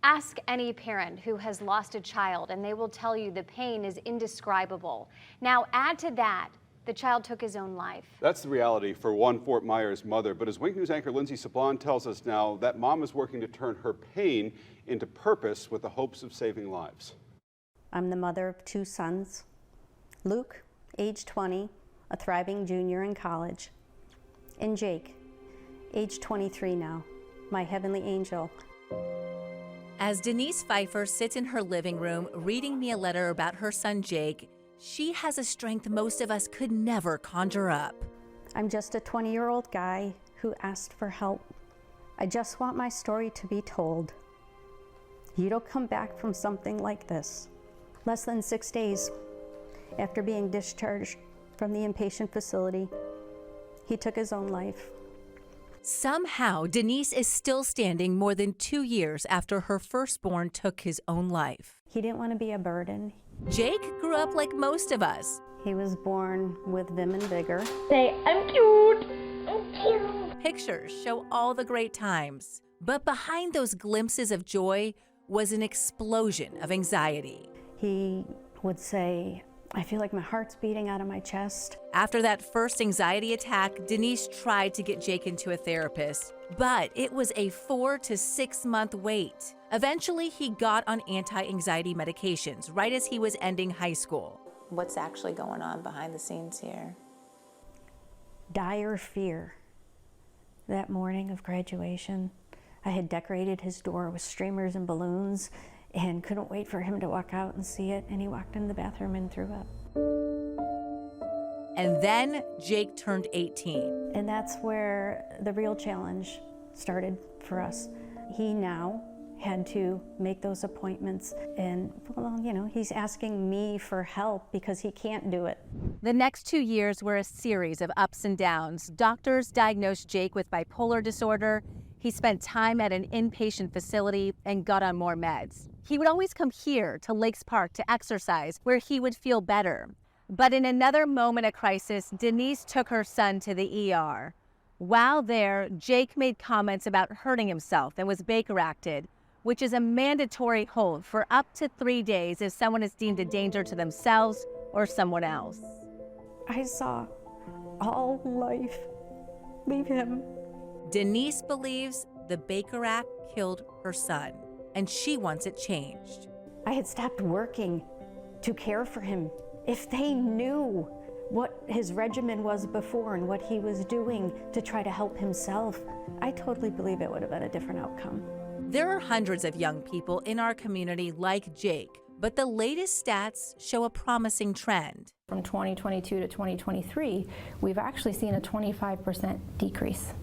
Ask any parent who has lost a child and they will tell you the pain is indescribable. Now add to that, the child took his own life. That's the reality for one Fort Myers mother. But as Wink News anchor Lindsay Sablon tells us now, that mom is working to turn her pain into purpose with the hopes of saving lives. I'm the mother of 2 sons. Luke, age 20, a thriving junior in college. And Jake, age 23 now, my heavenly angel. As Denise Pfeiffer sits in her living room reading me a letter about her son Jake, she has a strength most of us could never conjure up. I'm just a 20-year-old guy who asked for help. I just want my story to be told. You don't come back from something like this. Less than 6 days after being discharged from the inpatient facility, he took his own life. Somehow, Denise is still standing more than 2 years after her firstborn took his own life. He didn't want to be a burden. Jake grew up like most of us. He was born with vim and vigor. Say, I'm cute. I'm cute. Pictures show all the great times, but behind those glimpses of joy was an explosion of anxiety. He would say, I feel like my heart's beating out of my chest. After that first anxiety attack, Denise tried to get Jake into a therapist, but it was a 4 to 6 month wait. Eventually, he got on anti-anxiety medications right as he was ending high school. What's actually going on behind the scenes here? Dire fear. That morning of graduation, I had decorated his door with streamers and balloons and couldn't wait for him to walk out and see it, and he walked in the bathroom and threw up. And then Jake turned 18. And that's where the real challenge started for us. He now had to make those appointments, and well, you know, he's asking me for help because he can't do it. The next 2 years were a series of ups and downs. Doctors diagnosed Jake with bipolar disorder. He spent time at an inpatient facility and got on more meds. He would always come here to Lakes Park to exercise, where he would feel better. But in another moment of crisis, Denise took her son to the ER. While there, Jake made comments about hurting himself and was Baker-acted, which is a mandatory hold for up to 3 days if someone is deemed a danger to themselves or someone else. I saw all life leave him. Denise believes the Baker Act killed her son, and she wants it changed. I had stopped working to care for him. If they knew what his regimen was before and what he was doing to try to help himself, I totally believe it would have been a different outcome. There are hundreds of young people in our community like Jake, but the latest stats show a promising trend. From 2022 to 2023, we've actually seen a 25% decrease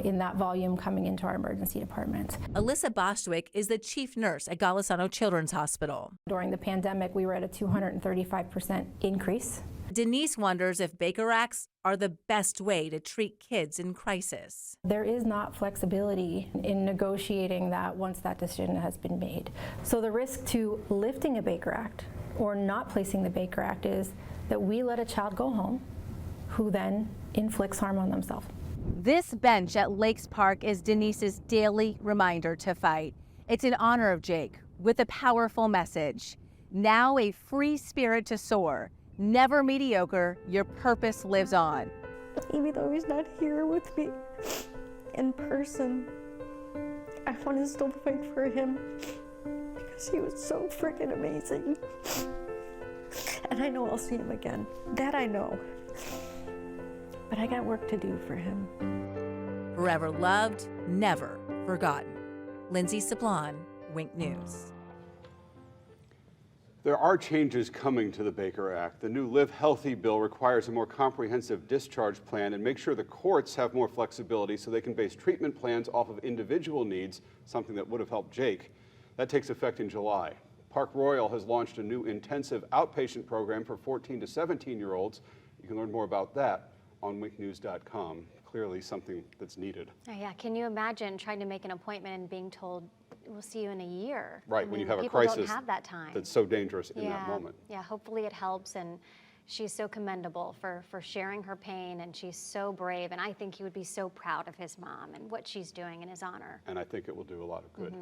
in that volume coming into our emergency department. Alyssa Bostwick is the chief nurse at Golisano Children's Hospital. During the pandemic, we were at a 235% increase. Denise wonders if Baker Acts are the best way to treat kids in crisis. There is not flexibility in negotiating that once that decision has been made. So the risk to lifting a Baker Act or not placing the Baker Act is that we let a child go home who then inflicts harm on themselves. This bench at Lakes Park is Denise's daily reminder to fight. It's in honor of Jake with a powerful message. Now a free spirit to soar. Never mediocre, your purpose lives on. Even though he's not here with me in person, I want to still fight for him because he was so freaking amazing. And I know I'll see him again. That I know. But I got work to do for him. Forever loved, never forgotten. Lindsay Sablon, Wink News. There are changes coming to the Baker Act. The new Live Healthy bill requires a more comprehensive discharge plan and makes sure the courts have more flexibility so they can base treatment plans off of individual needs, something that would have helped Jake. That takes effect in July. Park Royal has launched a new intensive outpatient program for 14 to 17-year-olds. You can learn more about that on winknews.com. Clearly something that's needed. Oh, yeah, can you imagine trying to make an appointment and being told, we'll see you in a year? Right, I mean, when you have a people crisis don't have that time. that's so dangerous in that moment. Yeah, hopefully it helps, and she's so commendable for sharing her pain, and she's so brave, and I think he would be so proud of his mom and what she's doing in his honor. And I think it will do a lot of good.